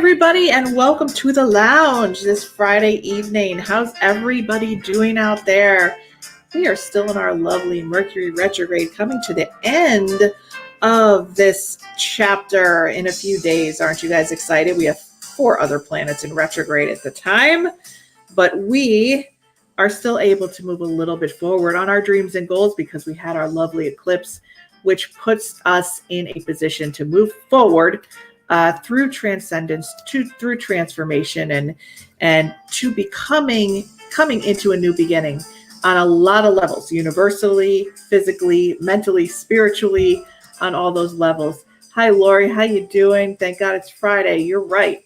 everybody, and welcome to the lounge this Friday evening. How's everybody doing out there? We are still in our lovely Mercury retrograde, coming to the end of this chapter in a few days. Aren't you guys excited? We have 4 other planets in retrograde at the time, but we are still able to move a little bit forward on our dreams and goals because we had our lovely eclipse, which puts us in a position to move forward through transcendence, through transformation, and to coming into a new beginning on a lot of levels, universally, physically, mentally, spiritually, on all those levels. Hi, Lori. How you doing? Thank God it's Friday. You're right.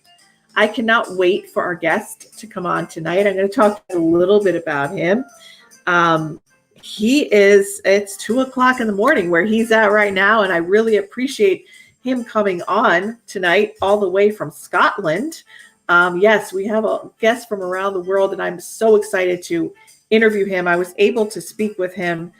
I cannot wait for our guest to come on tonight. I'm going to talk a little bit about him. It's 2:00 in the morning where he's at right now, and I really appreciate him coming on tonight all the way from Scotland. Yes, we have a guest from around the world, and I'm so excited to interview him. I was able to speak with him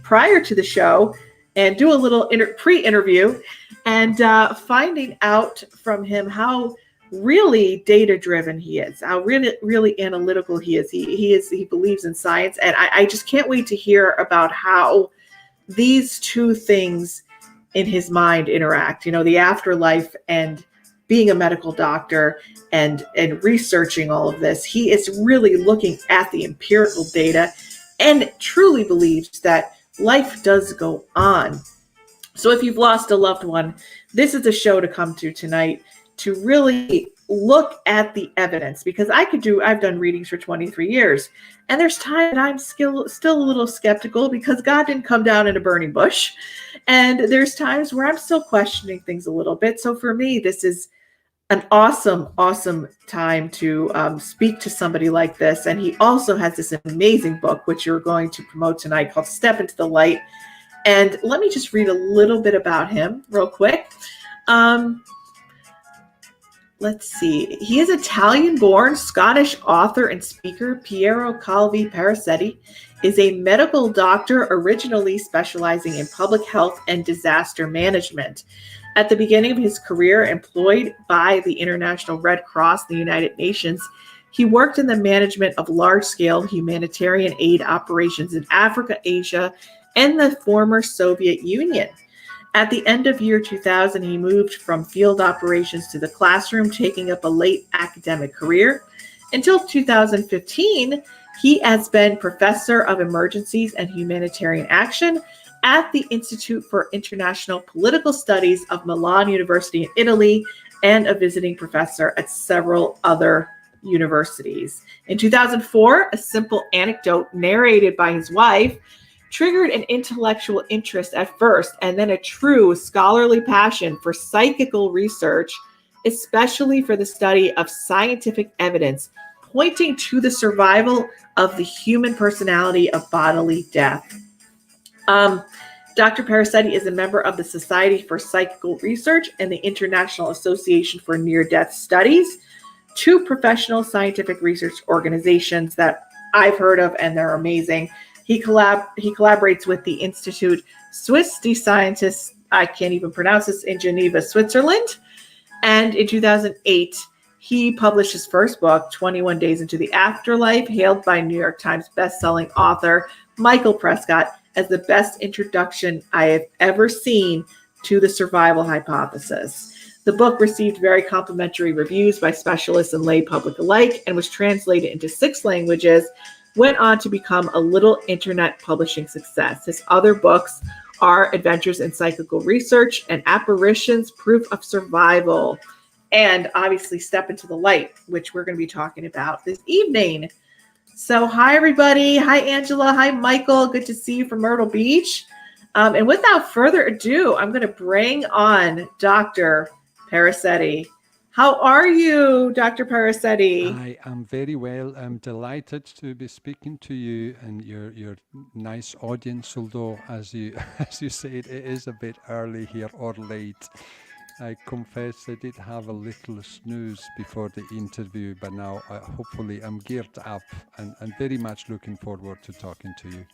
prior to the show and do a little pre-interview, and finding out from him how really data-driven he is, how really analytical he is. He believes in science, and I just can't wait to hear about how these two things in his mind interact, the afterlife and being a medical doctor and researching all of this. He is really looking at the empirical data and truly believes that life does go on. So if you've lost a loved one, this is a show to come to tonight to really look at the evidence, because I've done readings for 23 years, and there's times that I'm still a little skeptical because God didn't come down in a burning bush. And there's times where I'm still questioning things a little bit. So for me, this is an awesome time to speak to somebody like this. And he also has this amazing book, which you're going to promote tonight, called Step into the Light. And let me just read a little bit about him real quick. Let's see. He is Italian-born Scottish author and speaker. Piero Parisetti is a medical doctor originally specializing in public health and disaster management. At the beginning of his career, employed by the International Red Cross, the United Nations, he worked in the management of large-scale humanitarian aid operations in Africa, Asia, and the former Soviet Union. At the end of year 2000, he moved from field operations to the classroom, taking up a late academic career. Until 2015, he has been professor of emergencies and humanitarian action at the Institute for International Political Studies of Milan University in Italy, and a visiting professor at several other universities. In 2004, a simple anecdote narrated by his wife triggered an intellectual interest at first, and then a true scholarly passion for psychical research, especially for the study of scientific evidence pointing to the survival of the human personality of bodily death. Dr. Parisetti is a member of the Society for Psychical Research and the International Association for Near-Death Studies, 2 professional scientific research organizations that I've heard of, and they're amazing. He collaborates with the Institute Suisse des Scientists, I can't even pronounce this, in Geneva, Switzerland. And in 2008, he published his first book, 21 Days into the Afterlife, hailed by New York Times bestselling author Michael Prescott as the best introduction I have ever seen to the survival hypothesis. The book received very complimentary reviews by specialists and lay public alike, and was translated into 6 languages, went on to become a little internet publishing success. His other books are Adventures in Psychical Research and Apparitions, Proof of Survival, and obviously Step into the Light, which we're going to be talking about this evening. So hi, everybody. Hi, Angela. Hi, Michael. Good to see you from Myrtle Beach. And without further ado, I'm going to bring on Dr. Parisetti. How are you, Dr. Parisetti? I am very well. I'm delighted to be speaking to you and your nice audience, although, as you said, it is a bit early here, or late. I confess I did have a little snooze before the interview, but now hopefully I'm geared up and very much looking forward to talking to you.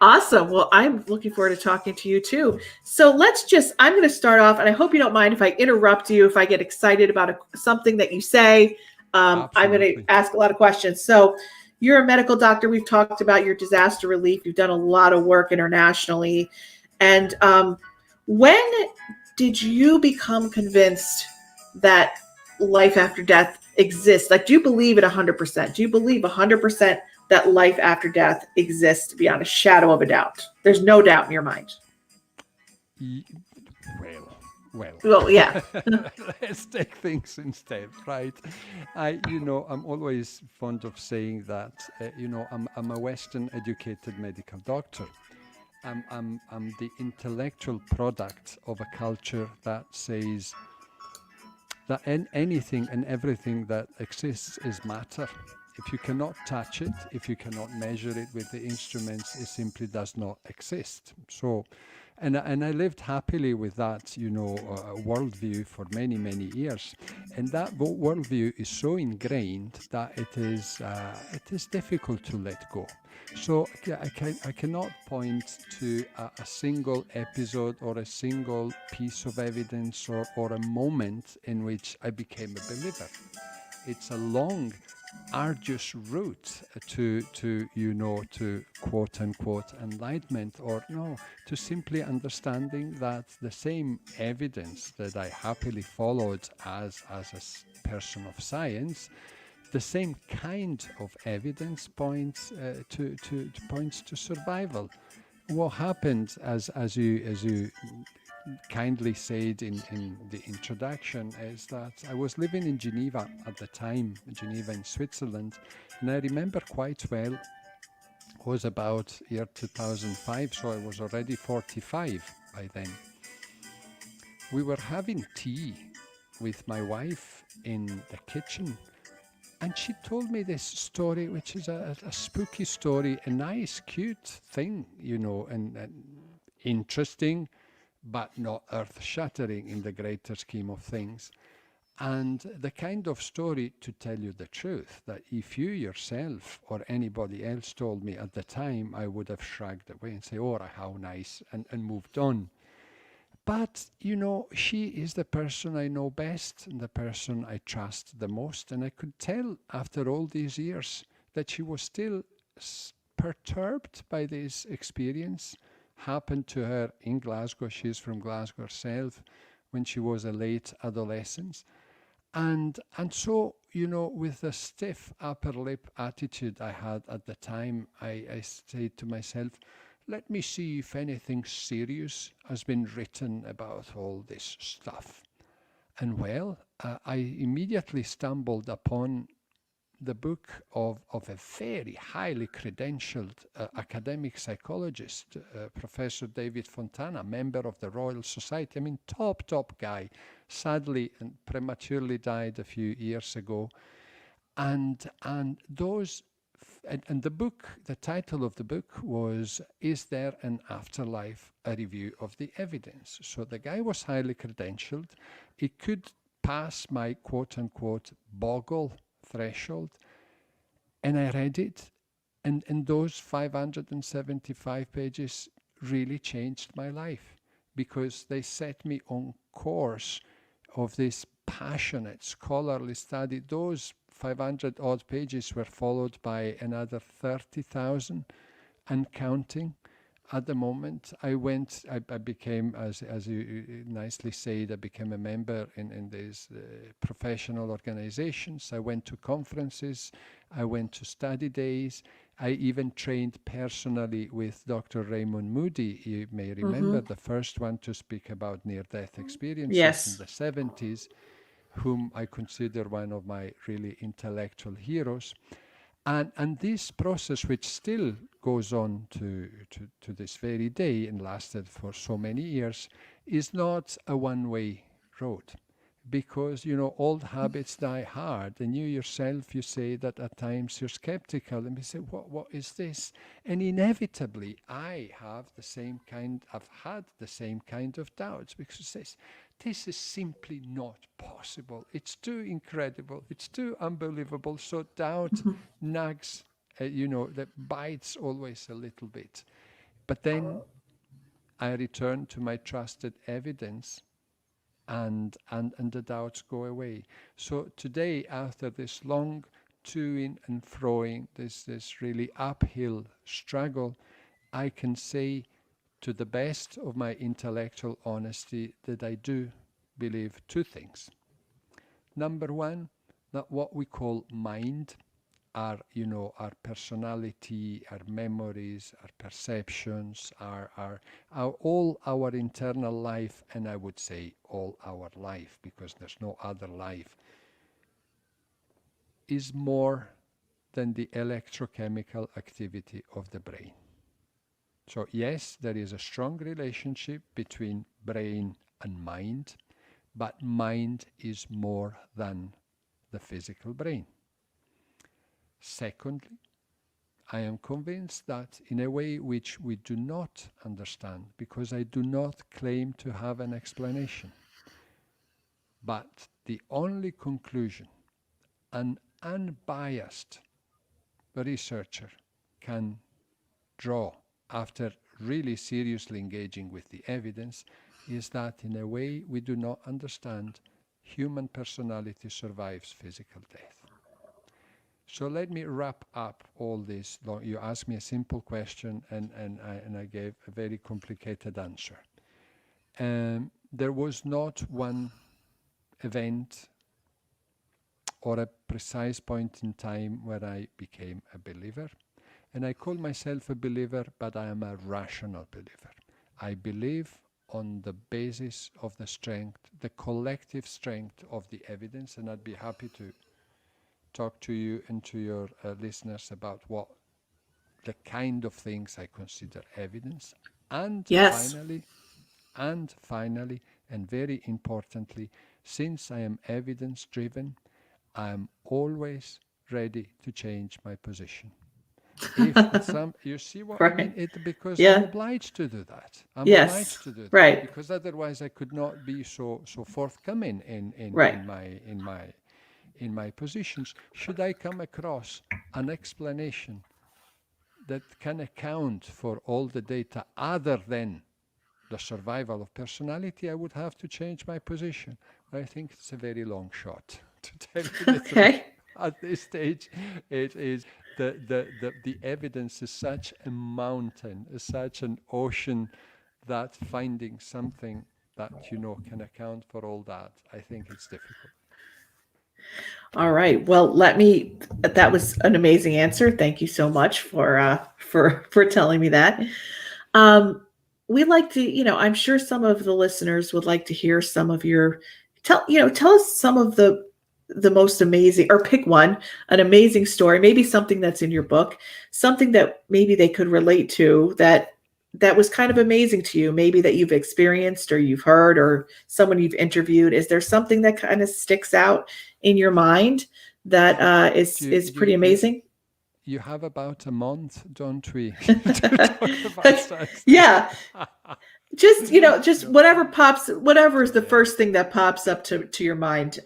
Awesome. Well, I'm looking forward to talking to you too. So I'm going to start off, and I hope you don't mind if I interrupt you, if I get excited about something that you say. I'm going to Absolutely. ask a lot of questions. So, you're a medical doctor. We've talked about your disaster relief. You've done a lot of work internationally. And when did you become convinced that life after death exists? Like, do you believe it 100%? Do you believe 100% that life after death exists beyond a shadow of a doubt? There's no doubt in your mind. Ye- Well, well. Well, yeah. Let's take things in steps, right? I'm always fond of saying that, I'm a Western educated medical doctor. I'm the intellectual product of a culture that says that anything and everything that exists is matter. If you cannot touch it, if you cannot measure it with the instruments, it simply does not exist. So, and I lived happily with that, worldview for many, many years. And that worldview is so ingrained that it is difficult to let go. So I cannot point to a single episode or a single piece of evidence or a moment in which I became a believer. It's a long, arduous route to quote unquote enlightenment, or no, to simply understanding that the same evidence that I happily followed as a person of science, the same kind of evidence points to survival. What happened, as you kindly said in the introduction, is that I was living in Geneva at the time, Geneva in Switzerland, and I remember quite well. It was about year 2005, so I was already 45 by then. We were having tea with my wife in the kitchen, and she told me this story, which is a spooky story, a nice, cute thing, and interesting, but not earth-shattering in the greater scheme of things. And the kind of story, to tell you the truth, that if you yourself or anybody else told me at the time, I would have shrugged away and say, oh, how nice, and moved on. But, she is the person I know best and the person I trust the most. And I could tell after all these years that she was still perturbed by this experience. Happened to her in Glasgow. She's from Glasgow herself, when she was a late adolescent. And so, with the stiff upper lip attitude I had at the time, I said to myself, let me see if anything serious has been written about all this stuff. And well, I immediately stumbled upon the book of a very highly credentialed academic psychologist, Professor David Fontana, member of the Royal Society. I mean, top guy. Sadly and prematurely died a few years ago. And those and the book, the title of the book was "Is There an Afterlife? A Review of the Evidence." So the guy was highly credentialed. It could pass my quote-unquote boggle threshold, and I read it, and those 575 pages really changed my life, because they set me on course of this passionate scholarly study. Those 500 odd pages were followed by another 30,000 and counting. At the moment, I became, as you nicely said, I became a member in these professional organizations. I went to conferences, I went to study days. I even trained personally with Dr. Raymond Moody. You may remember, the first one to speak about near-death experiences in the 70s, whom I consider one of my really intellectual heroes. And this process, which still goes on to this very day and lasted for so many years, is not a one-way road. Because, old habits die hard. And you yourself, you say that at times you're skeptical. And you say, what is this? And inevitably, I've had the same kind of doubts, because this is simply not possible. It's too incredible. It's too unbelievable. So doubt nags that bites always a little bit. But then I return to my trusted evidence, and the doubts go away. So today, after this long toing and froing, this really uphill struggle, I can say to the best of my intellectual honesty that I do believe two things. Number one, that what we call mind, our personality, our memories, our perceptions, all our internal life, and I would say all our life, because there's no other life, is more than the electrochemical activity of the brain. So yes, there is a strong relationship between brain and mind, but mind is more than the physical brain. Secondly, I am convinced that in a way which we do not understand, because I do not claim to have an explanation, but the only conclusion an unbiased researcher can draw after really seriously engaging with the evidence is that in a way we do not understand, human personality survives physical death. So let me wrap up all this. You asked me a simple question, and I gave a very complicated answer. There was not one event or a precise point in time where I became a believer. And I call myself a believer, but I am a rational believer. I believe on the basis of the strength, the collective strength of the evidence, and I'd be happy to talk to you and to your listeners about what the kind of things I consider evidence. And Yes. finally, and very importantly, since I am evidence driven, I am always ready to change my position. If at some, you see what I mean? Right. Because I'm Yeah. obliged to do that. I'm Yes. obliged to do that Right. because otherwise I could not be so forthcoming Right. in my positions. Should I come across an explanation that can account for all the data other than the survival of personality, I would have to change my position. But I think it's a very long shot, to tell you the truth. Okay. At this stage, it is the evidence is such a mountain, is such an ocean, that finding something that can account for all that, I think it's difficult. All right. Well, that was an amazing answer. Thank you so much for telling me that. Um, we like to, I'm sure some of the listeners would like to hear some of your tell us some of the most amazing, or pick one, an amazing story, maybe something that's in your book, something that maybe they could relate to, that was kind of amazing to you, maybe that you've experienced or you've heard or someone you've interviewed. Is there something that kind of sticks out in your mind that Do is pretty amazing? you have about a month, don't we, to talk about such things? Yeah, just No. whatever is the Yeah. first thing that pops up to your mind,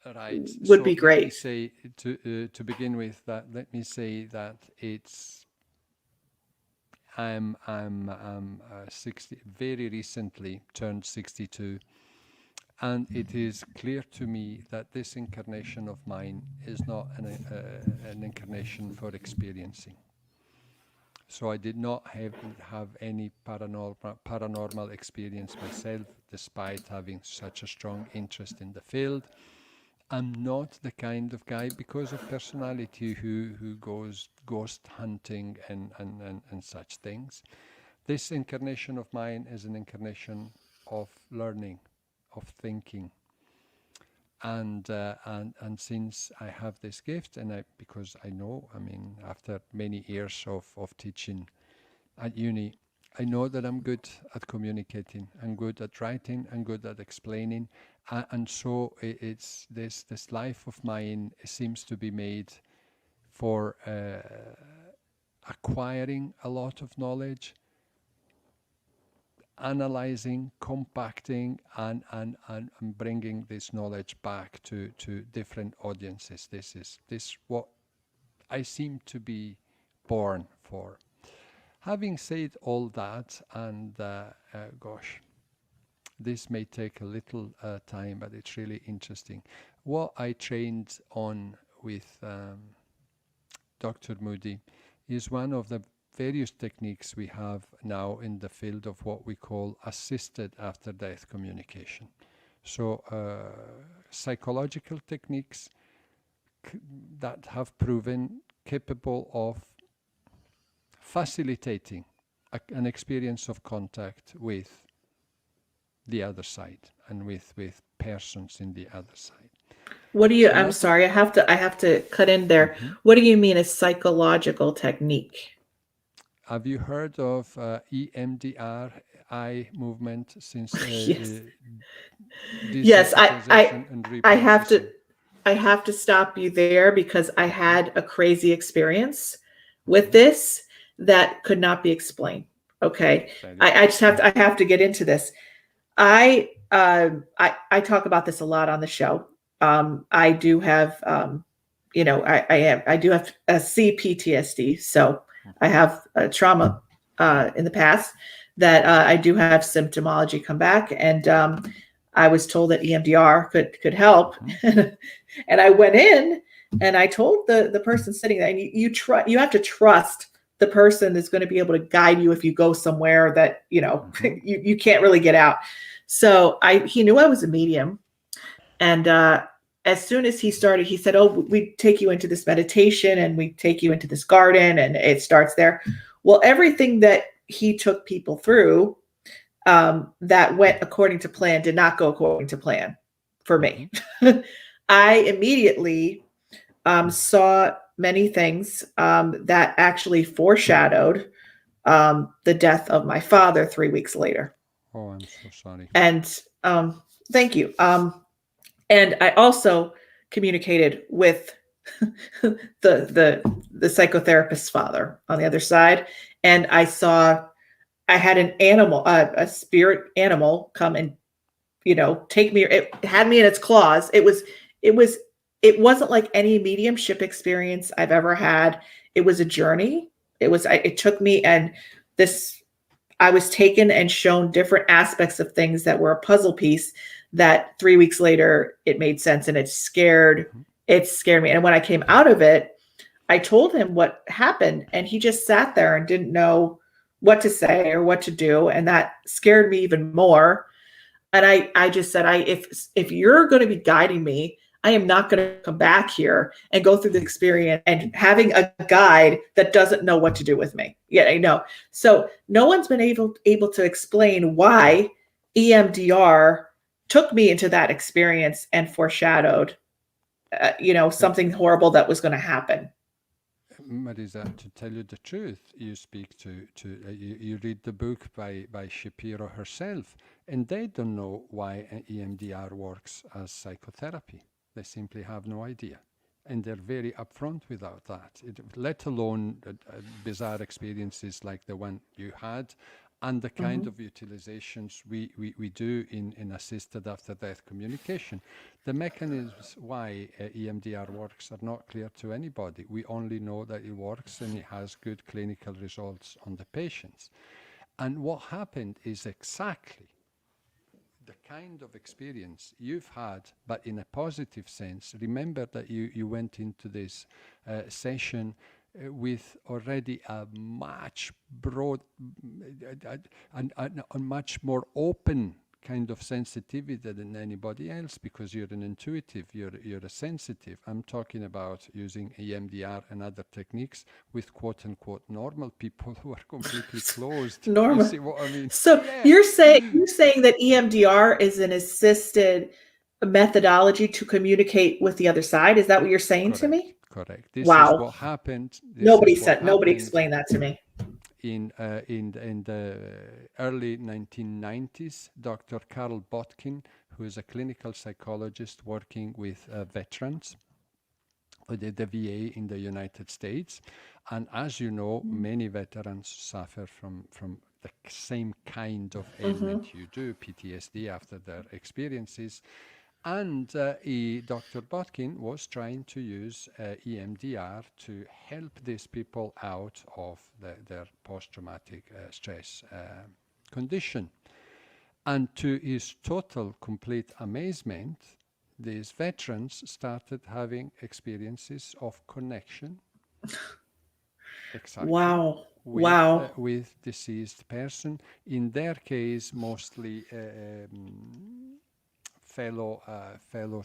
Right. would be So let me great. say to begin with that. Let me say that I'm 60. Very recently turned 62, and it is clear to me that this incarnation of mine is not an incarnation for experiencing. So I did not have any paranormal experience myself, despite having such a strong interest in the field. I'm not the kind of guy, because of personality, who goes ghost hunting and such things. This incarnation of mine is an incarnation of learning, of thinking. And since I have this gift, because I know, I mean, after many years of teaching at uni, I know that I'm good at communicating, I'm good at writing, I'm good at explaining, and so it's this life of mine seems to be made for acquiring a lot of knowledge, analyzing, compacting, and bringing this knowledge back to different audiences. This what I seem to be born for. Having said all that, and gosh, this may take a little time, but it's really interesting. What I trained on with Dr. Moody is one of the various techniques we have now in the field of what we call assisted after-death communication. So psychological techniques that have proven capable of facilitating an experience of contact with the other side and with persons in the other side. What do you, I'm sorry, I have to cut in there. What do you mean a psychological technique? Have you heard of EMDR eye movement since Yes. Yes, I have to stop you there because I had a crazy experience with this that could not be explained. Okay. I just have to get into this. I talk about this a lot on the show. I do have I do have a CPTSD, so I have a trauma in the past that I do have symptomology come back, and I was told that EMDR could help, and I went in and I told the person sitting there, and you have to trust the person that's going to be able to guide you if you go somewhere that you can't really get out. So he knew I was a medium, and as soon as he started, he said, "Oh, we take you into this meditation, and we take you into this garden, and it starts there." Well, everything that he took people through that went according to plan did not go according to plan for me. I immediately saw many things that actually foreshadowed the death of my father 3 weeks later. Oh, I'm so sorry. And thank you. And I also communicated with the psychotherapist's father on the other side, and I had an animal, a spirit animal, come and take me. It had me in its claws. It wasn't like any mediumship experience I've ever had. It was a journey. It took me, and I was taken and shown different aspects of things that were a puzzle piece that 3 weeks later it made sense, and it scared me. And when I came out of it, I told him what happened, and he just sat there and didn't know what to say or what to do. And that scared me even more. And I just said, if you're going to be guiding me, I am not going to come back here and go through the experience and having a guide that doesn't know what to do with me. Yeah, I know. So no one's been able to explain why EMDR took me into that experience and foreshadowed, something horrible that was going to happen. Marisa, to tell you the truth, you speak to you read the book by Piero herself, and they don't know why EMDR works as psychotherapy. They simply have no idea, and they're very upfront without that. Let alone bizarre experiences like the one you had, and the kind of utilizations we do in assisted after-death communication. The mechanisms why EMDR works are not clear to anybody. We only know that it works and it has good clinical results on the patients. And what happened is exactly the kind of experience you've had, but in a positive sense. Remember that you went into this session with already a much broad, a much more open kind of sensitivity than anybody else, because you're an intuitive, you're a sensitive. I'm talking about using EMDR and other techniques with quote unquote normal people who are completely closed. Normal. You see what I mean? So yeah. You're saying that EMDR is an assisted methodology to communicate with the other side. Is that what you're saying to me? Correct. This wow. is what happened. Nobody explained that to me. In the early 1990s, Dr. Carl Botkin, who is a clinical psychologist working with veterans at the VA in the United States, and as you know, many veterans suffer from the same kind of ailment you do, PTSD, after their experiences. And Dr. Botkin was trying to use EMDR to help these people out of their post-traumatic stress condition. And to his total, complete amazement, these veterans started having experiences of connection, exactly, Wow. Wow. with deceased person. In their case, mostly fellow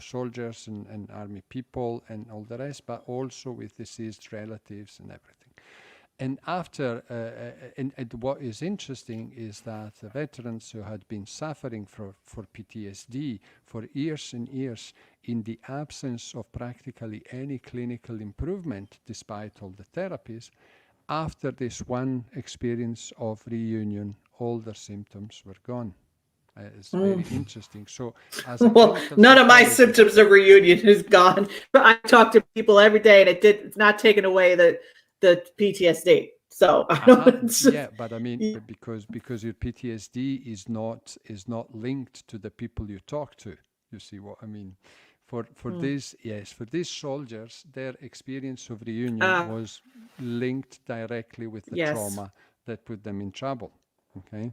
soldiers and army people and all the rest, but also with deceased relatives and everything. And after, and what is interesting is that the veterans who had been suffering for PTSD for years and years, in the absence of practically any clinical improvement, despite all the therapies, after this one experience of reunion, all their symptoms were gone. It's very interesting. So, as a Well, clinical none of my psychologist, symptoms of reunion is gone, but I talk to people every day, and it's not taking away the PTSD. So I don't. yeah, but I mean, because your PTSD is not linked to the people you talk to. You see what I mean? For this, yes, for these soldiers, their experience of reunion was linked directly with the Yes. trauma that put them in trouble. Okay,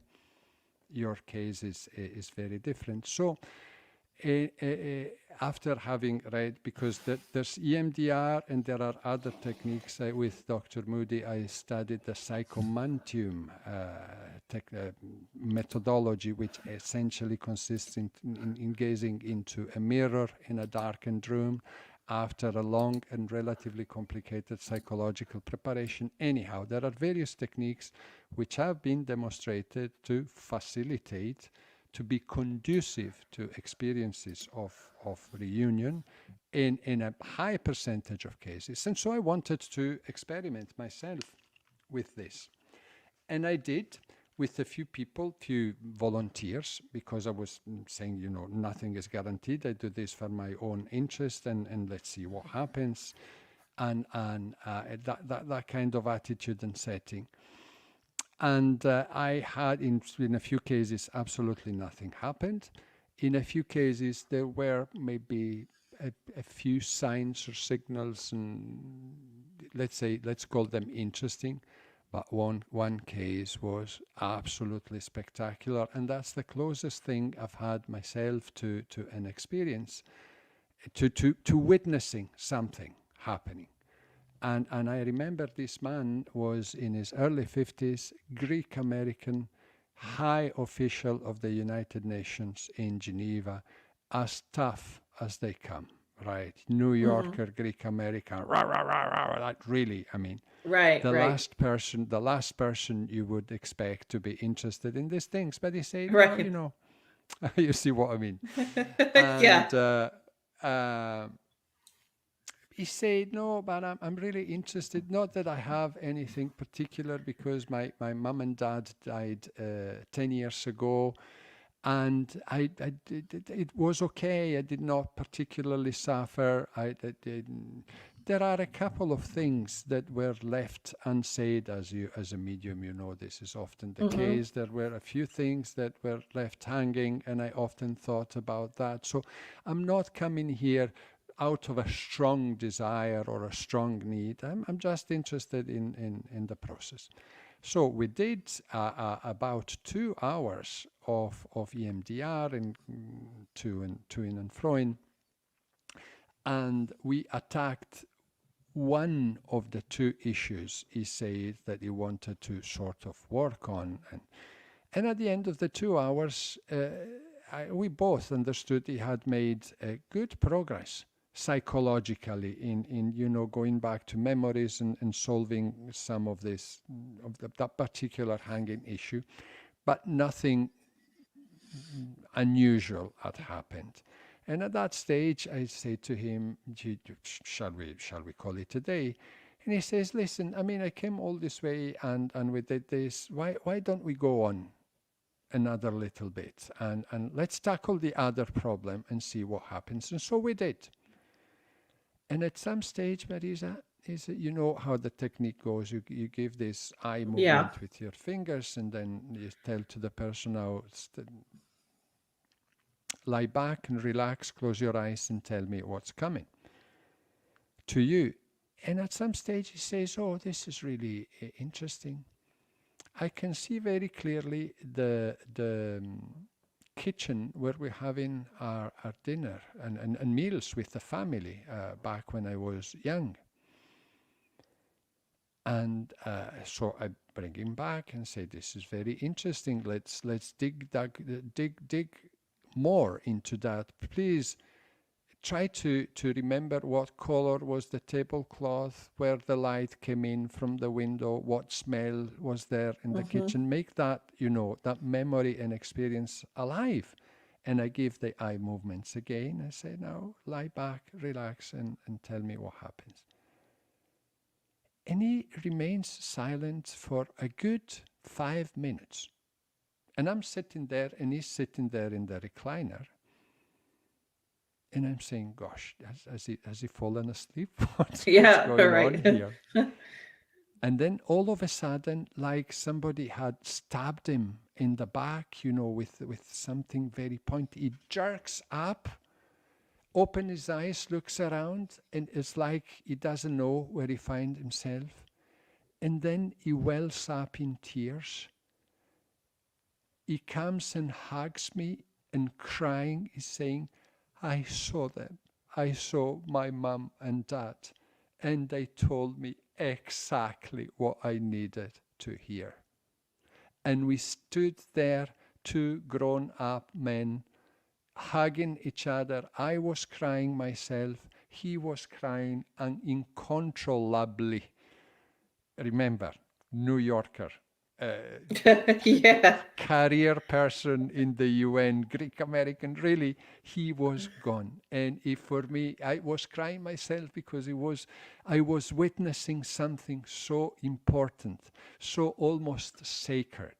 your case is very different. So, after having read, because there's EMDR and there are other techniques, with Dr. Moody, I studied the psychomantium methodology, which essentially consists in gazing into a mirror in a darkened room after a long and relatively complicated psychological preparation. Anyhow, there are various techniques which have been demonstrated to facilitate, to be conducive to experiences of reunion in a high percentage of cases. And so I wanted to experiment myself with this. And I did, with a few people, few volunteers, because I was saying, nothing is guaranteed. I do this for my own interest, and let's see what happens. And that kind of attitude and setting. And I had, in a few cases, absolutely nothing happened. In a few cases, there were maybe a few signs or signals, and let's call them interesting. But one case was absolutely spectacular, and that's the closest thing I've had myself to an experience, to witnessing something happening. And I remember this man was in his early 50s, Greek-American, high official of the United Nations in Geneva, as tough as they come, right? New Yorker, Greek-American, rah, rah, rah, rah, that really, I mean, the last person you would expect to be interested in these things. But he said, no, you see what I mean? And he said, no, but I'm really interested. Not that I have anything particular, because my mom and dad died 10 years ago. And it was okay. I did not particularly suffer. There are a couple of things that were left unsaid. As a medium, this is often the case. There were a few things that were left hanging, and I often thought about that. So I'm not coming here out of a strong desire or a strong need. I'm just interested in the process. So we did about 2 hours of EMDR and to and froing, and we attacked one of the two issues he said that he wanted to sort of work on. And at the end of the 2 hours, we both understood he had made good progress psychologically in going back to memories and solving some of this, that particular hanging issue, but nothing unusual had happened. And at that stage, I said to him, shall we call it a day? And he says, listen, I mean, I came all this way and we did this. Why don't we go on another little bit and let's tackle the other problem and see what happens? And so we did. And at some stage, Marisa, you know how the technique goes. You give this eye movement with your fingers, and then you tell to the person now, lie back and relax, close your eyes and tell me what's coming to you. And at some stage he says, oh, this is really interesting. I can see very clearly the kitchen where we're having our dinner and meals with the family back when I was young. And so I bring him back and say, this is very interesting. Let's dig more into that. Please try to remember what color was the tablecloth, where the light came in from the window, what smell was there in the kitchen. Make that, that memory and experience alive. And I give the eye movements again. I say, now lie back, relax, and tell me what happens. And he remains silent for a good 5 minutes. And I'm sitting there, and he's sitting there in the recliner. And I'm saying, gosh, has he fallen asleep? What's going on here? And then all of a sudden, like somebody had stabbed him in the back, with something very pointy. He jerks up, opens his eyes, looks around, and it's like he doesn't know where he finds himself. And then he wells up in tears. He comes and hugs me, and crying, he's saying, I saw them. I saw my mom and dad, and they told me exactly what I needed to hear. And we stood there, two grown-up men, hugging each other. I was crying myself. He was crying uncontrollably. Remember, New Yorker. Career person in the UN, Greek American, really, he was gone. And for me, I was crying myself because I was witnessing something so important, so almost sacred.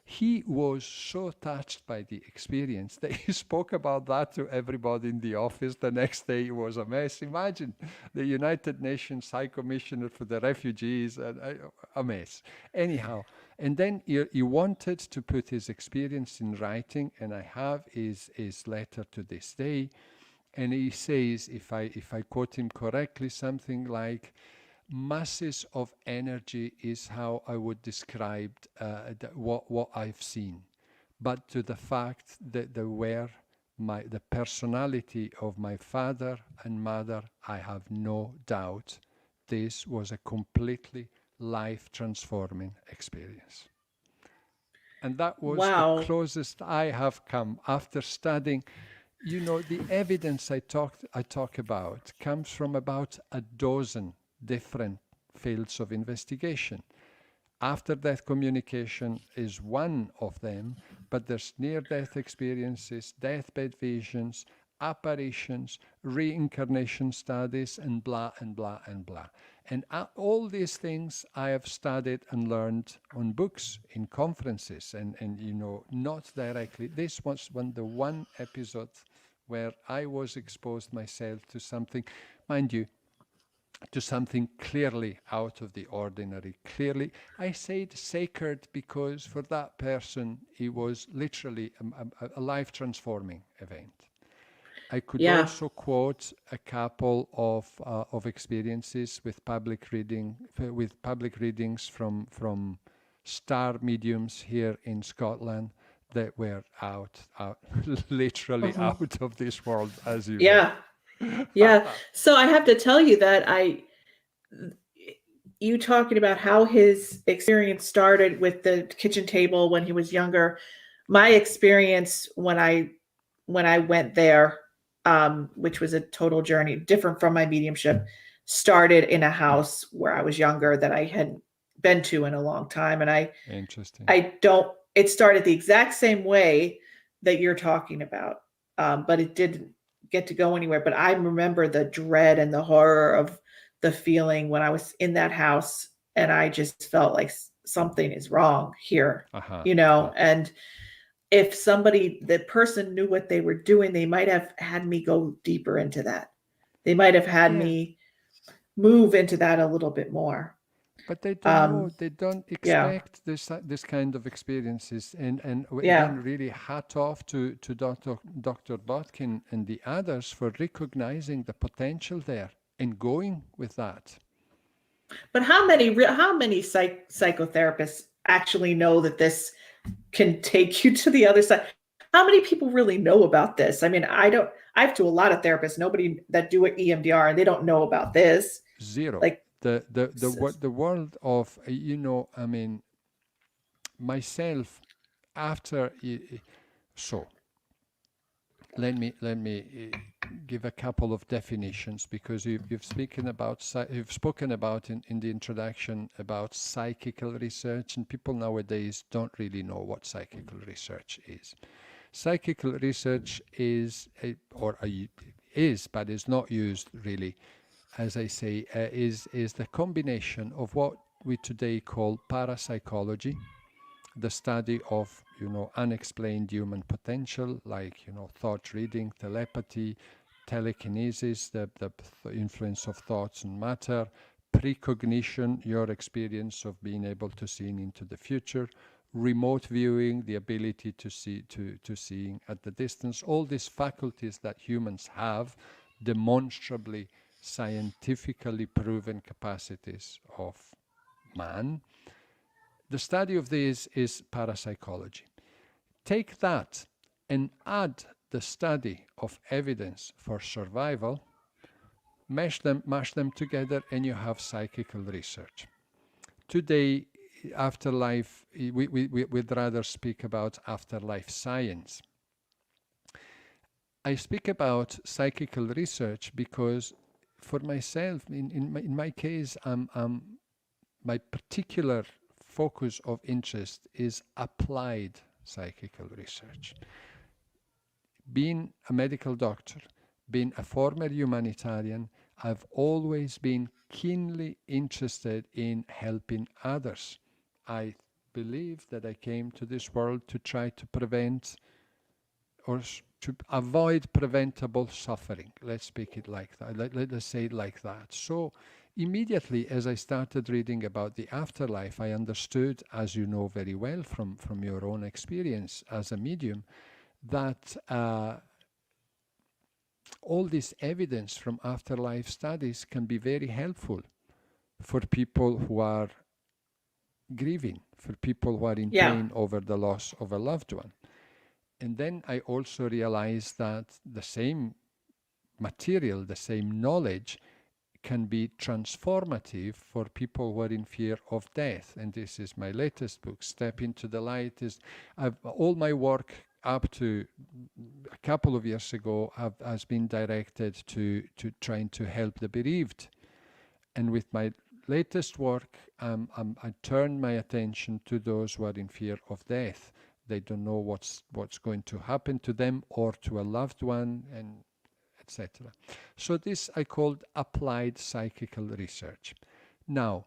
He was so touched by the experience that he spoke about that to everybody in the office. The next day it was a mess. Imagine the United Nations High Commissioner for the Refugees, a mess. Anyhow, and then he wanted to put his experience in writing, and I have his letter to this day. And he says, if I quote him correctly, something like, masses of energy is how I would describe what I've seen. But to the fact that the personality of my father and mother, I have no doubt this was a completely life-transforming experience. And that was the closest I have come after studying. The evidence I talk about comes from about a dozen different fields of investigation. After-death communication is one of them, but there's near-death experiences, deathbed visions, apparitions, reincarnation studies, and blah, and blah, and blah. And all these things I have studied and learned on books, in conferences, and not directly. This was the one episode where I was exposed myself to something, mind you, to something clearly out of the ordinary. Clearly, I say sacred because for that person, it was literally a life-transforming event. I could also quote a couple of experiences with public readings from star mediums here in Scotland that were literally out of this world, as you know. Yeah. So I have to tell you that you talking about how his experience started with the kitchen table when he was younger. My experience when I went there, which was a total journey, different from my mediumship, started in a house where I was younger that I hadn't been to in a long time. And it started the exact same way that you're talking about, but it didn't get to go anywhere. But I remember the dread and the horror of the feeling when I was in that house, and I just felt like something is wrong here, and if the person knew what they were doing, they might have had me go deeper into that. They might have had me move into that a little bit more. But they don't know, they don't Yeah. expect this kind of experiences. And Yeah. again, really hat off to Dr. Botkin and the others for recognizing the potential there and going with that. But how many psychotherapists actually know that this can take you to the other side? How many people really know about this? I mean, I don't. I've to a lot of therapists, nobody that do an EMDR, and they don't know about this. Zero. Like, The world of, I mean, myself, after, so let me give a couple of definitions, because you've spoken about in the introduction about psychical research, and people nowadays don't really know what psychical research is. Psychical research is but is not used really, as I say, is the combination of what we today call parapsychology, the study of unexplained human potential, like thought reading, telepathy, telekinesis, the influence of thoughts on matter, precognition, your experience of being able to see into the future, remote viewing, the ability to see to seeing at the distance, all these faculties that humans have, demonstrably scientifically proven capacities of man. The study of this is parapsychology. Take that and add the study of evidence for survival, mash them together, and you have psychical research. Today, afterlife, we'd rather speak about afterlife science. I speak about psychical research because for myself, in my case, my particular focus of interest is applied psychical research. Being a medical doctor, being a former humanitarian, I've always been keenly interested in helping others. I believe that I came to this world to try to prevent or to avoid preventable suffering. Let's speak it like that. Let's say it like that. So immediately as I started reading about the afterlife, I understood, as you know very well from your own experience as a medium, that all this evidence from afterlife studies can be very helpful for people who are grieving, for people who are in yeah. pain over the loss of a loved one. And then I also realized that the same material, the same knowledge can be transformative for people who are in fear of death. And this is my latest book, Step into the Light. All my work up to a couple of years ago has been directed to trying to help the bereaved. And with my latest work, I turn my attention to those who are in fear of death. They don't know what's going to happen to them or to a loved one, and etc. So this I called applied psychical research. Now,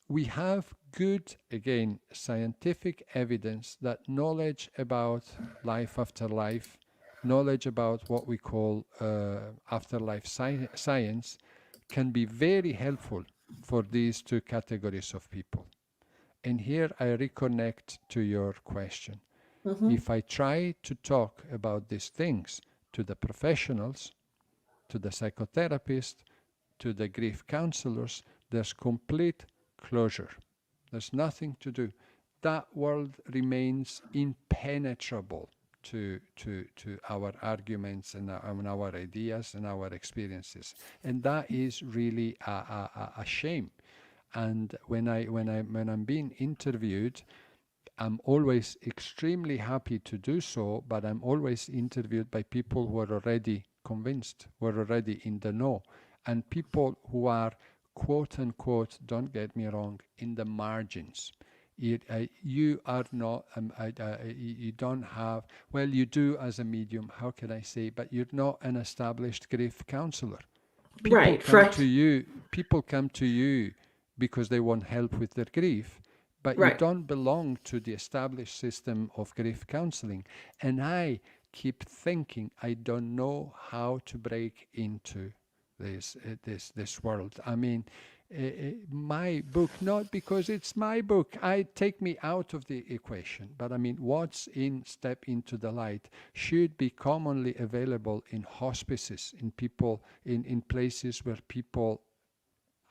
we have good, again, scientific evidence that knowledge about life after life, knowledge about what we call afterlife science, can be very helpful for these two categories of people. And here I reconnect to your question. Mm-hmm. If I try to talk about these things to the professionals, to the psychotherapist, to the grief counselors, there's complete closure. There's nothing to do. That world remains impenetrable to our arguments and our ideas and our experiences. And that is really a shame. And when I'm being interviewed, I'm always extremely happy to do so, but I'm always interviewed by people who are already convinced, who are already in the know, and people who are, quote unquote, don't get me wrong, in the margins. You are not, you don't have, well, you do as a medium, how can I say, but you're not an established grief counselor. People Right. come to you because they want help with their grief, but you Right. don't belong to the established system of grief counseling. And I keep thinking I don't know how to break into this world. I mean, my book, not because it's my book. I take me out of the equation, but I mean, what's in Step into the Light should be commonly available in hospices, in people, in places where people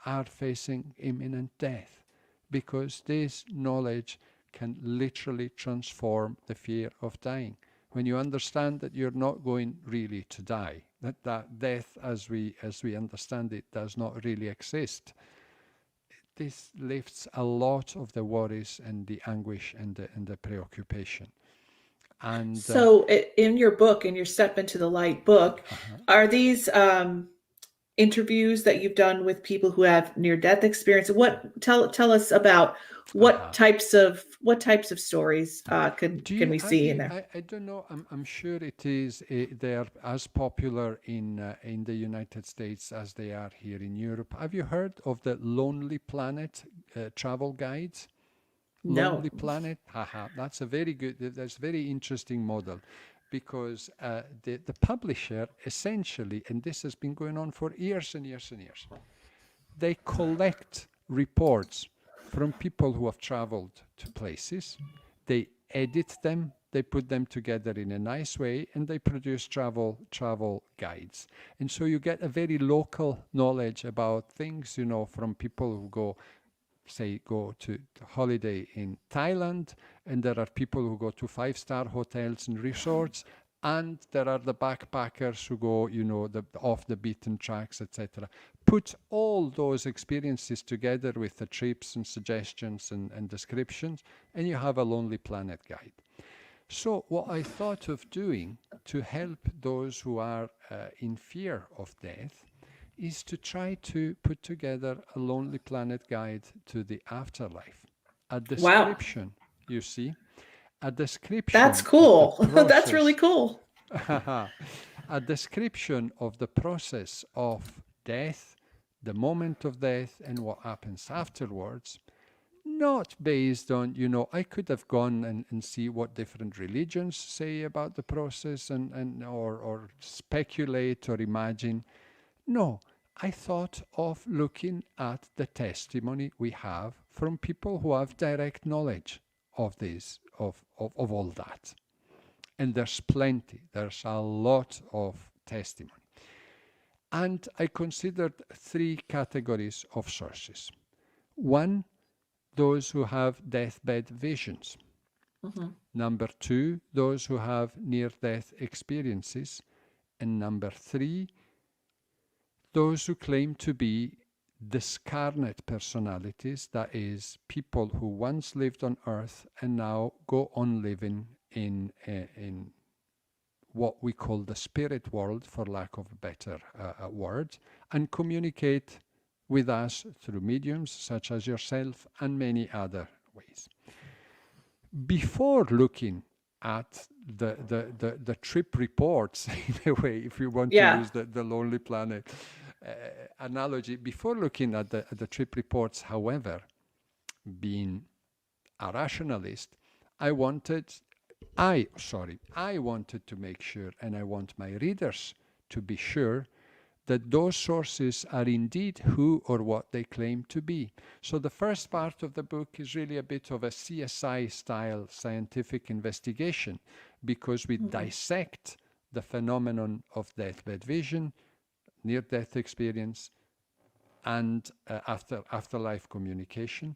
are facing imminent death, because this knowledge can literally transform the fear of dying. When you understand that you're not going really to die, that death as we understand it does not really exist, this lifts a lot of the worries and the anguish and the preoccupation. And So, in your book, in your Step into the Light book, are these interviews that you've done with people who have near-death experience? What tell us about what types of stories can we see in there? I don't know. I'm sure it is. They are as popular in the United States as they are here in Europe. Have you heard of the Lonely Planet travel guides? No. Lonely Planet? Haha, that's a very good, that's a very interesting model, because the publisher essentially, and this has been going on for years and years and years, they collect reports from people who have traveled to places, they edit them, they put them together in a nice way, and they produce travel guides. And so you get a very local knowledge about things, you know, from people who go to holiday in Thailand, and there are people who go to 5-star hotels and resorts, and there are the backpackers who go, you know, off the beaten tracks, etc. Put all those experiences together with the trips and suggestions and descriptions, and you have a Lonely Planet guide. So what I thought of doing to help those who are in fear of death is to try to put together a Lonely Planet guide to the afterlife. A description, you see, a That's description of the cool. That's really process, cool. a description of the process of death, the moment of death, and what happens afterwards. Not based on, you know, I could have gone and see what different religions say about the process or speculate or imagine. No, I thought of looking at the testimony we have from people who have direct knowledge of this, of all that. And there's plenty, there's a lot of testimony. And I considered 3 categories of sources. One, those who have deathbed visions. Number 2, those who have near-death experiences. And number 3, those who claim to be discarnate personalities, that is, people who once lived on Earth and now go on living in what we call the spirit world, for lack of a better word, and communicate with us through mediums such as yourself and many other ways. Before looking at the trip reports, in a way, if you want to use the Lonely Planet analogy, before looking at the trip reports, however, being a rationalist, I wanted to make sure, and I want my readers to be sure, that those sources are indeed who or what they claim to be. So the first part of the book is really a bit of a CSI-style scientific investigation, because we dissect the phenomenon of deathbed vision, near-death experience, and afterlife communication.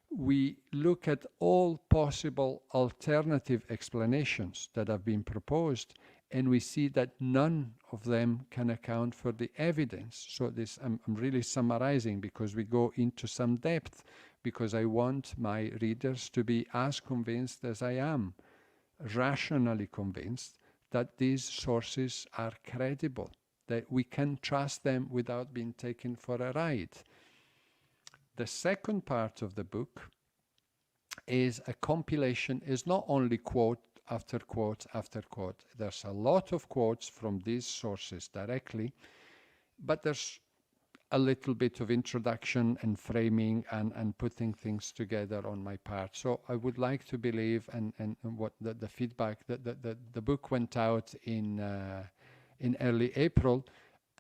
We look at all possible alternative explanations that have been proposed, and we see that none of them can account for the evidence. So this, I'm really summarizing because we go into some depth, because I want my readers to be as convinced as I am, rationally convinced that these sources are credible, that we can trust them without being taken for a ride. The second part of the book is a compilation, is not only quote after quote after quote. There's a lot of quotes from these sources directly, but there's a little bit of introduction and framing and putting things together on my part. So I would like to believe, and what the feedback, that the book went out in early April,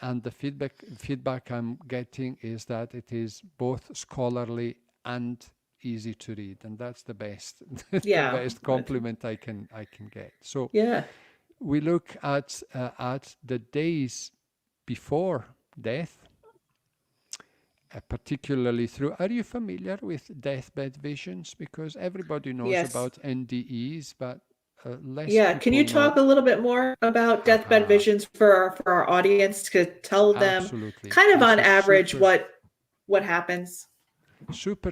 And the feedback I'm getting is that it is both scholarly and easy to read, and that's the best the Yeah. best compliment I can get. So Yeah. we look at the days before death, particularly through. Are you familiar with Deathbed Visions? Because everybody knows Yes. about NDEs, but less Yeah. Can people you know. talk a little bit more about deathbed Haha, visions for our audience to tell them absolutely. kind of This on is average super what happens? super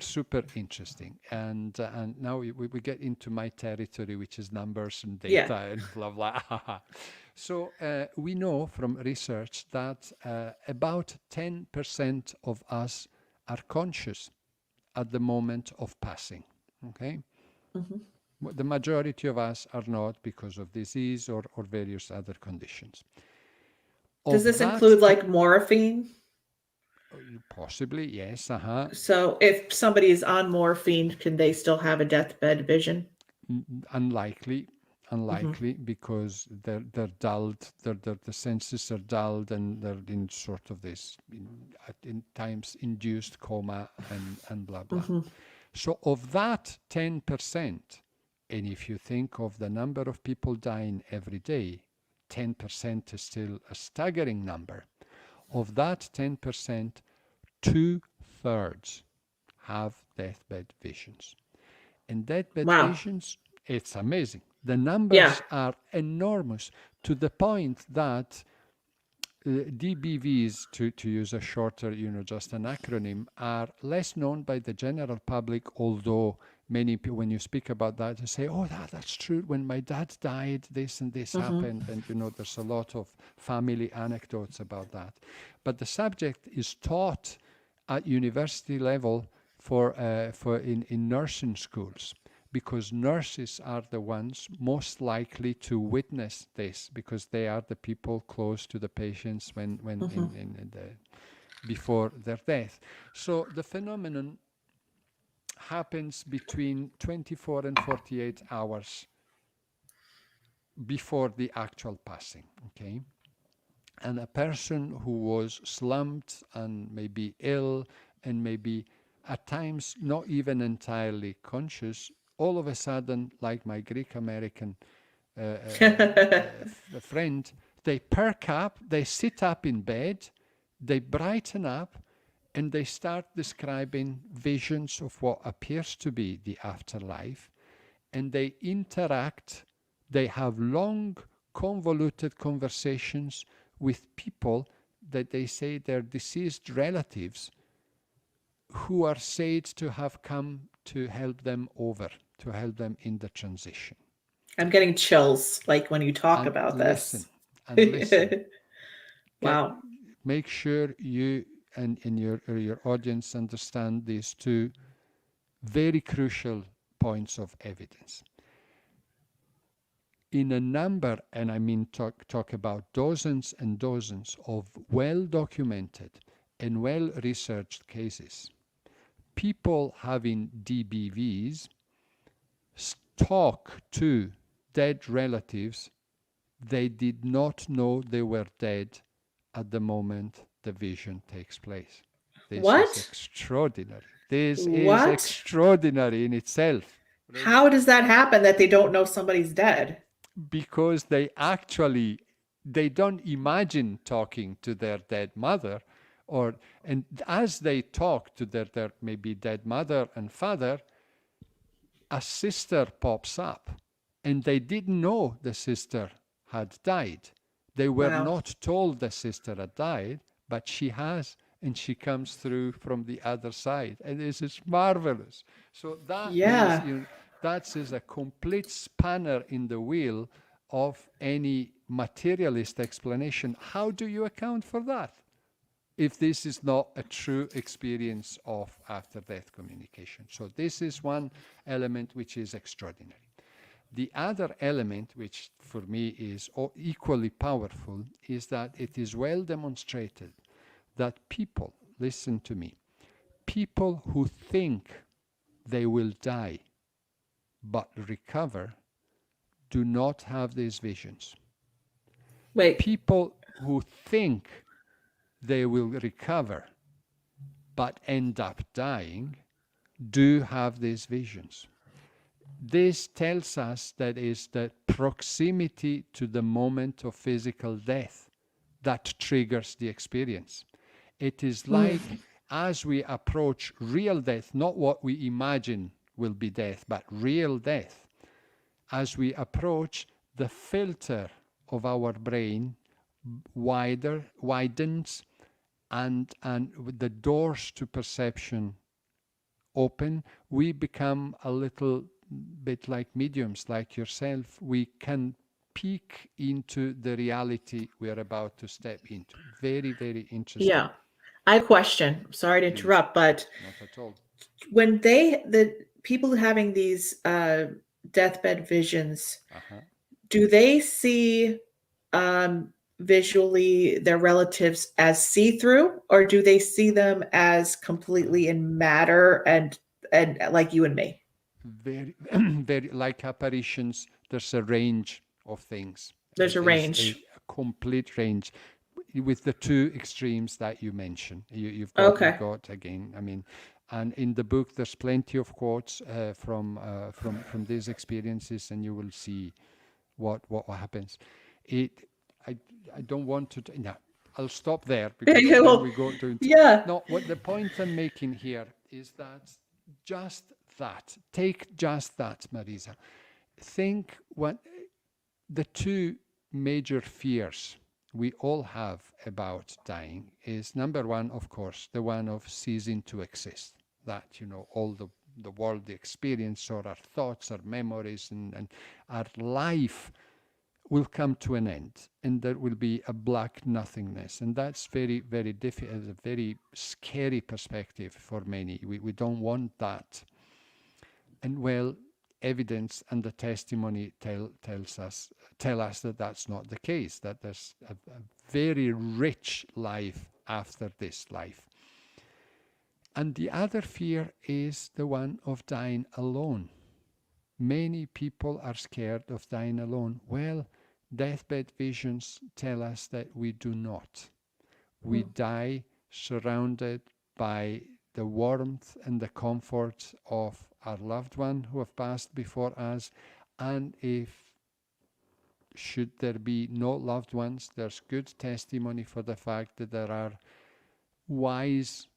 interesting, and now we get into my territory, which is numbers and Yeah. data and blah blah. So we know from research that about 10% of us are conscious at the moment of passing. Okay, Mhm. the majority of us are not because of disease or various other conditions. Does Of this that, include like morphine? possibly yes, So if somebody is on morphine, can they still have a deathbed vision? unlikely Hmm. because they're dulled, the senses are dulled, and they're in sort of this in times induced coma and blah blah. Hmm. So of that 10%, and if you think of the number of people dying every day, 10% is still a staggering number. Of that 10%, 2/3 have deathbed visions. And deathbed Wow. visions, it's amazing. The Yeah. numbers are enormous, to the point that DBVs, to use a shorter, just an acronym, are less known by the general public, although many people, when you speak about that, they say, oh, that's true. When my dad died, this and this Hmm. happened. And, there's a lot of family anecdotes about that. But the subject is taught at university level for in nursing schools, because nurses are the ones most likely to witness this, because they are the people close to the patients when Hmm. in the before their death. So the phenomenon happens between 24 and 48 hours before the actual passing. Okay. And a person who was slumped and maybe ill and maybe at times not even entirely conscious, all of a sudden, like my Greek American friend, they perk up, they sit up in bed, they brighten up, and they start describing visions of what appears to be the afterlife, and they interact, they have long, convoluted conversations with people that they say they're deceased relatives, who are said to have come to help them over, to help them in the transition. I'm getting chills like when you talk And about listen, this. and listen, get Wow. make sure you and your audience understand these two very crucial points of evidence. In a number, and I mean talk about dozens and dozens of well-documented and well-researched cases, people having DBVs talk to dead relatives they did not know they were dead at the moment the vision takes place. This is What? extraordinary. This is What? extraordinary in itself, really. How does that happen that they don't know somebody's dead? Because they don't imagine talking to their dead mother, and as they talk to their maybe dead mother and father, a sister pops up, and they didn't know the sister had died. They were Wow. not told the sister had died, but she has, and she comes through from the other side, and this is marvelous. So Yeah. that is a complete spanner in the wheel of any materialist explanation. How do you account for that, if this is not a true experience of after-death communication? So this is one element which is extraordinary. The other element, which for me is equally powerful, is that it is well demonstrated that people, listen to me, people who think they will die but recover do not have these visions. Wait. People who think they will recover but end up dying do have these visions. This tells us that is the proximity to the moment of physical death that triggers the experience. It is like as we approach real death, not what we imagine will be death, but real death, as we approach, the filter of our brain widens, and with the doors to perception open, we become a little bit like mediums, like yourself. We can peek into the reality we are about to step into. Very, very interesting. Yeah. I have a question. Sorry to interrupt, but Not at all. when the people having these deathbed visions, do they see visually their relatives as see-through, or do they see them as completely in matter and like you and me? Very, very like apparitions. There's a range of things. There's a range. A complete range, with the two extremes that you mentioned. You've got again. I mean, and in the book there's plenty of quotes from these experiences, and you will see what happens. I don't want to. No, I'll stop there because then we go to. No, what the point I'm making here is that take just that, Marisa. Think what the two major fears we all have about dying is, number one, of course, the one of ceasing to exist. That, all the world, the experience, or our thoughts, our memories, and our life will come to an end, and there will be a black nothingness. And that's very, very difficult, a very scary perspective for many. We don't want that. And well, evidence and the testimony tell us that that's not the case, that there's a very rich life after this life. And the other fear is the one of dying alone. Many people are scared of dying alone. Well, deathbed visions tell us that we do not. We die surrounded by the warmth and the comfort of our loved one who have passed before us. And if should there be no loved ones, there's good testimony for the fact that there are wise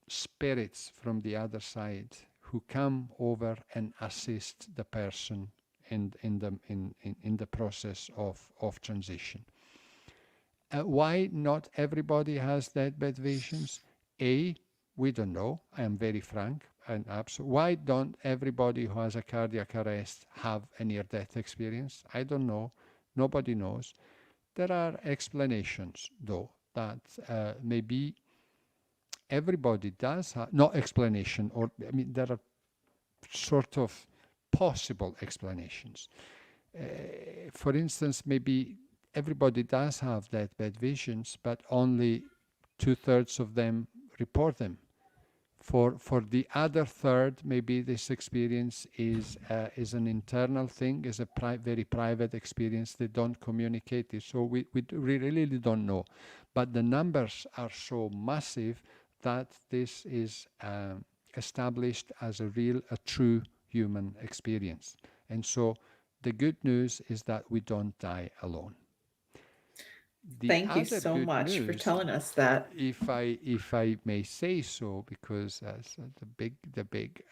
spirits from the other side who come over and assist the person in the process of transition. Why not everybody has deathbed visions? We don't know. I am very frank and absolute. Why don't everybody who has a cardiac arrest have a near-death experience? I don't know. Nobody knows. There are explanations, though, that maybe everybody does have, no explanation, or I mean, there are sort of possible explanations. For instance, maybe everybody does have deathbed visions, but only 2/3 of them report them. For the other third, maybe this experience is an internal thing, is a very private experience. They don't communicate it, so we really don't know. But the numbers are so massive that this is established as a true human experience. And so the good news is that we don't die alone. Thank you so much for telling us that. If I may say so, because the big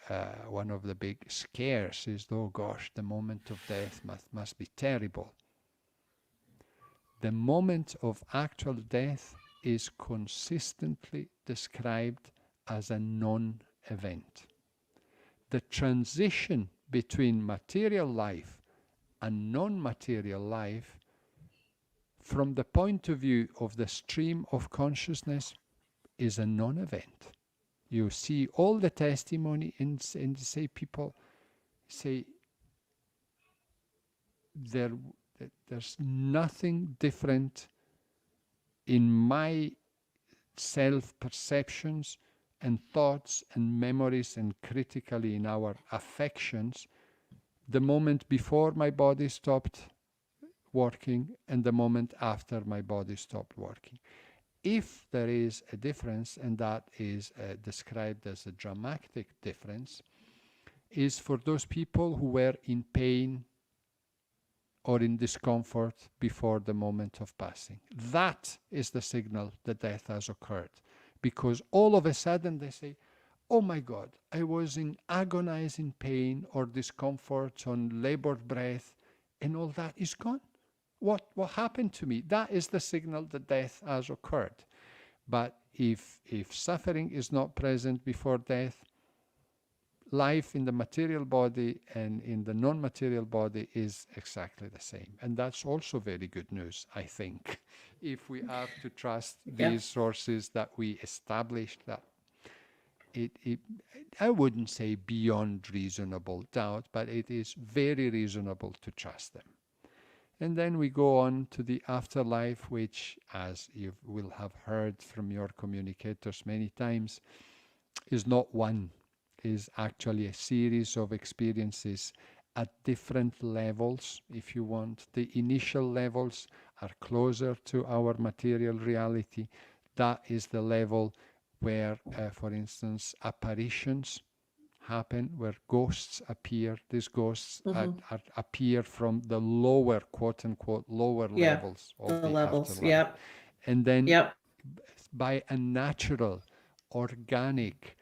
one of the big scares is, oh gosh, the moment of death must be terrible. The moment of actual death is consistently described as a non-event. The transition between material life and non-material life, from the point of view of the stream of consciousness, is a non-event. You see all the testimony and say people say there's nothing different in my self-perceptions and thoughts and memories, and critically in our affections, the moment before my body stopped working and the moment after my body stopped working. If there is a difference, and that is described as a dramatic difference, is for those people who were in pain or in discomfort before the moment of passing. That is the signal that death has occurred. Because all of a sudden they say, oh my God, I was in agonizing pain or discomfort on labored breath, and all that is gone. What happened to me? That is the signal that death has occurred. But if suffering is not present before death, life in the material body and in the non-material body is exactly the same. And that's also very good news, I think, if we are to trust these sources that we established, that I wouldn't say beyond reasonable doubt, but it is very reasonable to trust them. And then we go on to the afterlife, which, as you will have heard from your communicators many times, is not one, is actually a series of experiences at different levels, if you want. The initial levels are closer to our material reality. That is the level where, for instance, apparitions happen, where ghosts appear. These ghosts appear from the lower, quote unquote, lower levels of the afterlife. And then by a natural, organic,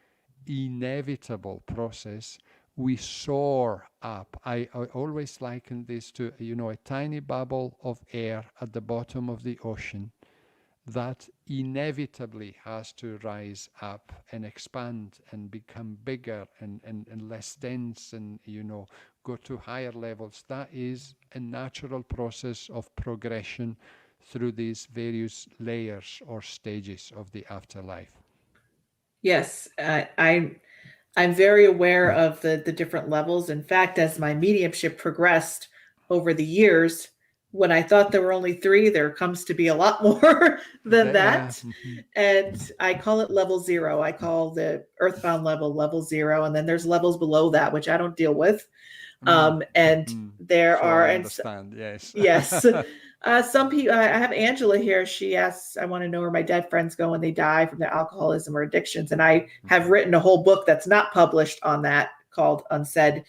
inevitable process, we soar up. I always liken this to, a tiny bubble of air at the bottom of the ocean that inevitably has to rise up and expand and become bigger and less dense and, go to higher levels. That is a natural process of progression through these various layers or stages of the afterlife. Yes, I'm very aware of the different levels. In fact, as my mediumship progressed over the years, when I thought there were only 3, there comes to be a lot more than that. And I call it level 0. I call the earthbound level 0. And then there's levels below that, which I don't deal with. There are, I understand, yes. Yes. Some people, I have Angela here. She asks, I want to know where my dead friends go when they die from their alcoholism or addictions. And I have written a whole book that's not published on that called Unsaid.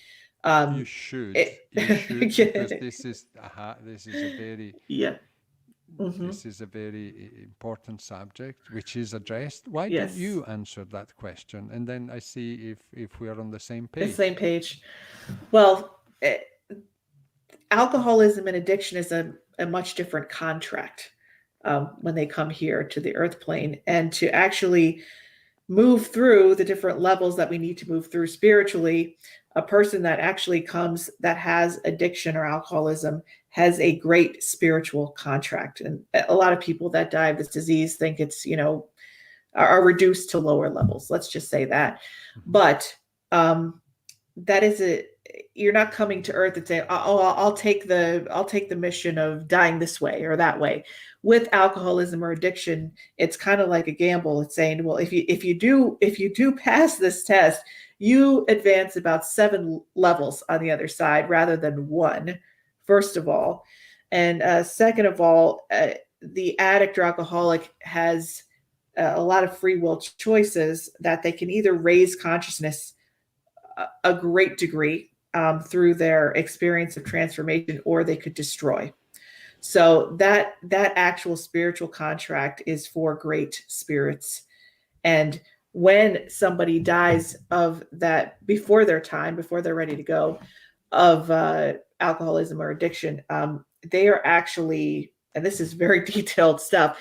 You should because this is a very this is a very important subject which is addressed. Why don't you answer that question, and then I see if we are on the same page. The same page. Well, alcoholism and addiction is a much different contract when they come here to the earth plane, and to actually move through the different levels that we need to move through spiritually. A person that actually comes that has addiction or alcoholism has a great spiritual contract. And a lot of people that die of this disease think it's, are reduced to lower levels. Let's just say that. But that is you're not coming to earth and say, oh, I'll take the mission of dying this way or that way. With alcoholism or addiction, it's kind of like a gamble. It's saying, well, if you do pass this test, you advance about 7 levels on the other side rather than 1, first of all. And second of all, the addict or alcoholic has a lot of free will choices that they can either raise consciousness a great degree through their experience of transformation, or they could destroy. So that actual spiritual contract is for great spirits. And when somebody dies of that before their time, before they're ready to go, of alcoholism or addiction, they are actually, and this is very detailed stuff,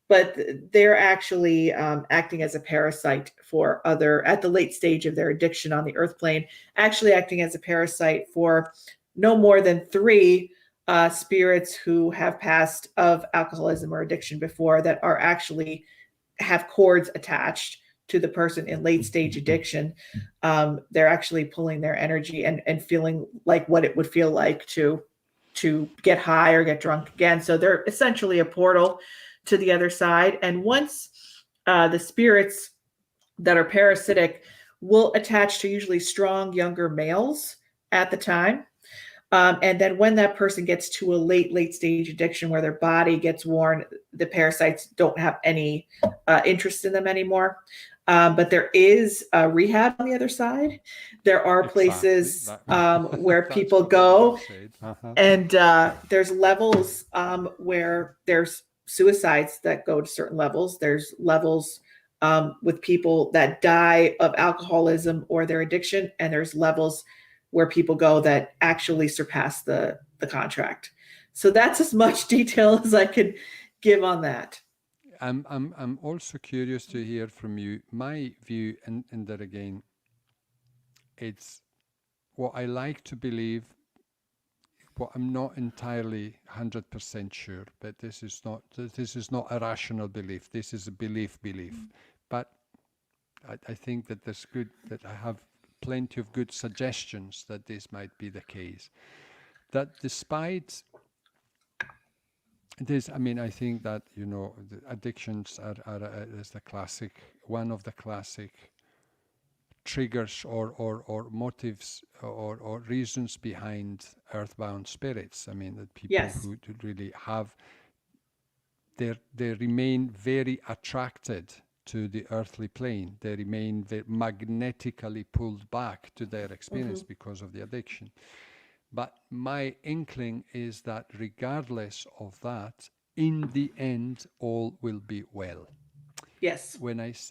but they're actually acting as a parasite for other, at the late stage of their addiction on the earth plane, actually acting as a parasite for no more than 3 spirits who have passed of alcoholism or addiction before, that are actually have cords attached to the person in late stage addiction. They're actually pulling their energy and feeling like what it would feel like to get high or get drunk again. So they're essentially a portal to the other side. And once the spirits that are parasitic will attach to usually strong younger males at the time. And then when that person gets to a late stage addiction where their body gets worn, the parasites don't have any interest in them anymore. But there is rehab on the other side. There are places where people go, and there's levels where there's suicides that go to certain levels. There's levels with people that die of alcoholism or their addiction, and there's levels where people go that actually surpass the contract. So that's as much detail as I could give on that. I'm also curious to hear from you. My view, and that again, it's what I like to believe. What I'm not entirely 100% sure, but this is not a rational belief. This is a belief. But I think that I have plenty of good suggestions that this might be the case. That despite this, I think that, the addictions are is one of the classic triggers or motives or reasons behind earthbound spirits. That people who really have, they remain very attracted to the earthly plane. They remain magnetically pulled back to their experience because of the addiction. But my inkling is that regardless of that, in the end, all will be well. Yes.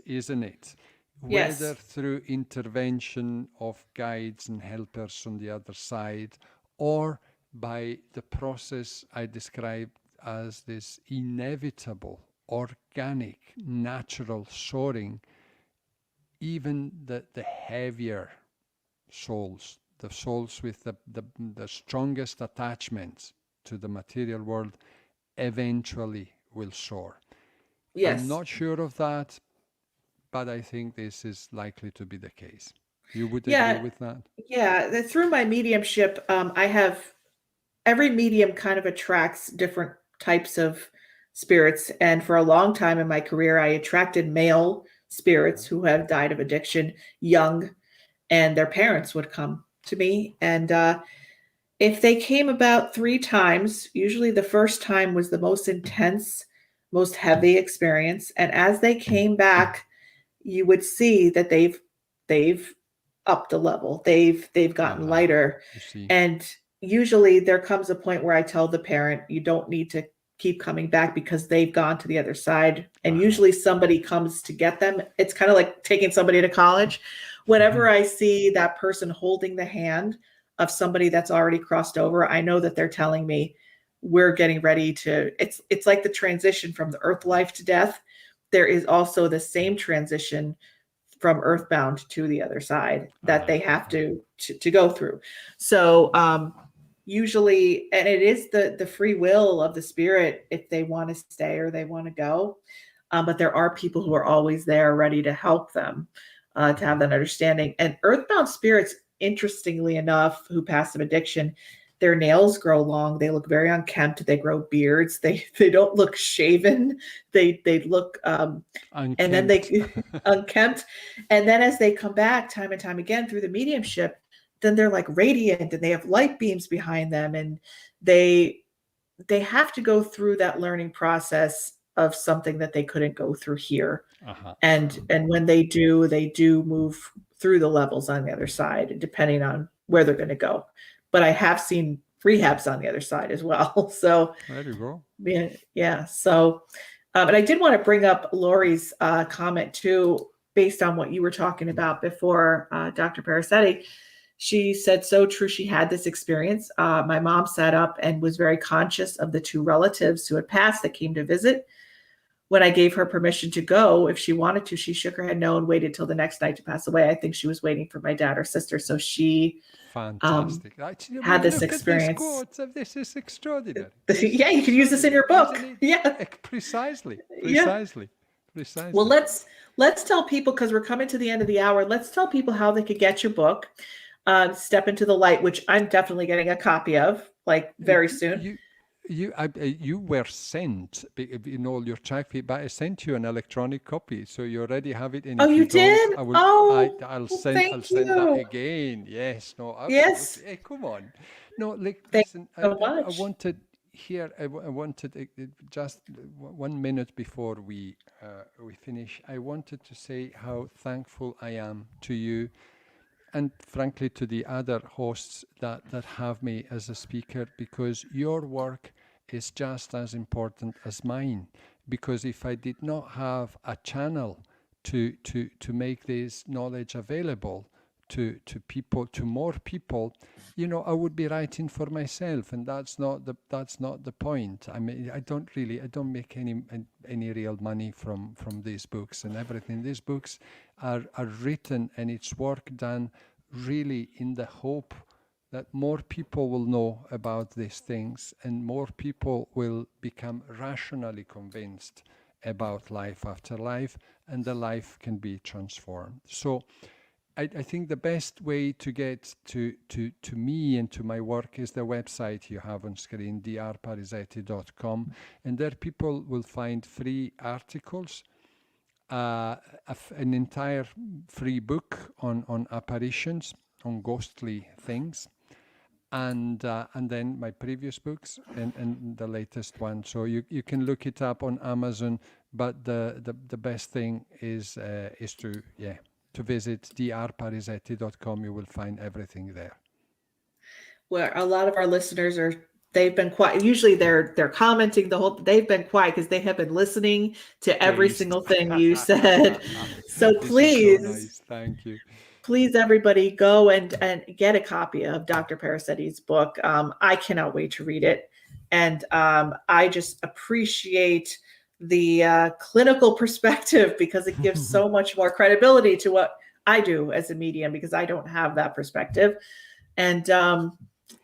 Isn't it? Yes. Whether through intervention of guides and helpers on the other side, or by the process I described as this inevitable, organic, natural soaring, even the heavier souls, the souls with the strongest attachments to the material world, eventually will soar. Yes. I'm not sure of that, but I think this is likely to be the case. You would agree with that? Yeah. Through my mediumship, I have every medium kind of attracts different types of spirits. And for a long time in my career, I attracted male spirits who have died of addiction young, and their parents would come to me. And if they came about 3 times, usually the first time was the most intense, most heavy experience. And as they came back, you would see that they've upped a level. They've gotten lighter. And usually there comes a point where I tell the parent, you don't need to keep coming back because they've gone to the other side. And usually somebody comes to get them. It's kind of like taking somebody to college. Whenever I see that person holding the hand of somebody that's already crossed over, I know that they're telling me we're getting ready to, it's like the transition from the earth life to death. There is also the same transition from earthbound to the other side that they have to go through. So usually, and it is the free will of the spirit if they want to stay or they want to go. But there are people who are always there ready to help them to have that understanding. And earthbound spirits, interestingly enough, who pass some addiction, their nails grow long. They look very unkempt. They grow beards. They don't look shaven. They look unkempt. And then they unkempt. And then as they come back time and time again through the mediumship, then they're like radiant and they have light beams behind them, and they have to go through that learning process of something that they couldn't go through here. And when they do move through the levels on the other side, depending on where they're going to go. But I have seen rehabs on the other side as well. So there you go. Yeah. So, and I did want to bring up Lori's comment too, based on what you were talking about before, Dr. Parisetti. She said, so true. She had this experience. My mom sat up and was very conscious of the 2 relatives who had passed that came to visit. When I gave her permission to go, if she wanted to, she shook her head no and waited till the next night to pass away. I think she was waiting for my dad or sister. So she fantastic. Had this experience. This is extraordinary. Yeah, you can use this in your book. Yeah, precisely. Well, let's tell people, because we're coming to the end of the hour. Let's tell people how they could get your book, Step into the Light, which I'm definitely getting a copy of, like very soon. You were sent in all your traffic, but I sent you an electronic copy, so you already have it. And you did? I'll send that again. Yes, no, absolutely. Yes. Hey, come on. No, like, Thank listen, you so I much. wanted here, I wanted just 1 minute before we finish, I wanted to say how thankful I am to you and frankly to the other hosts that have me as a speaker, because your work is just as important as mine. Because if I did not have a channel to make this knowledge available to people, to more people, I would be writing for myself, and that's not the point. I mean, I don't make any real money from these books and everything. These books are written, and it's work done really in the hope that more people will know about these things and more people will become rationally convinced about life after life, and the life can be transformed. So I think the best way to get to me and to my work is the website you have on screen, drparisetti.com, and there people will find free articles, an entire free book on apparitions, on ghostly things, and then my previous books and the latest one. So you can look it up on Amazon, but the best thing is to visit drparisetti.com. You will find everything there. Where a lot of our listeners they've been quiet. Usually they're commenting they've been quiet because they have been listening to every single thing you said. So This please, is so nice. Thank you. Please, everybody, go and get a copy of Dr. Parisetti's book. I cannot wait to read it. And I just appreciate the clinical perspective, because it gives so much more credibility to what I do as a medium, because I don't have that perspective. And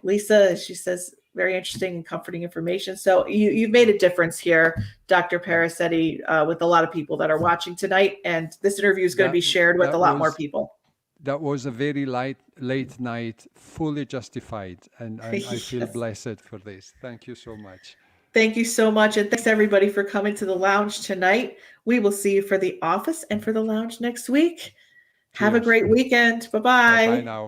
Lisa, she says, very interesting and comforting information. So you've made a difference here, Dr. Parisetti, with a lot of people that are watching tonight. And this interview is going to be shared with a lot more people. That was a very late night, fully justified. And I feel blessed for this. Thank you so much. Thank you so much. And thanks everybody for coming to the lounge tonight. We will see you for the office and for the lounge next week. Cheers. Have a great weekend. Bye-bye. Bye now.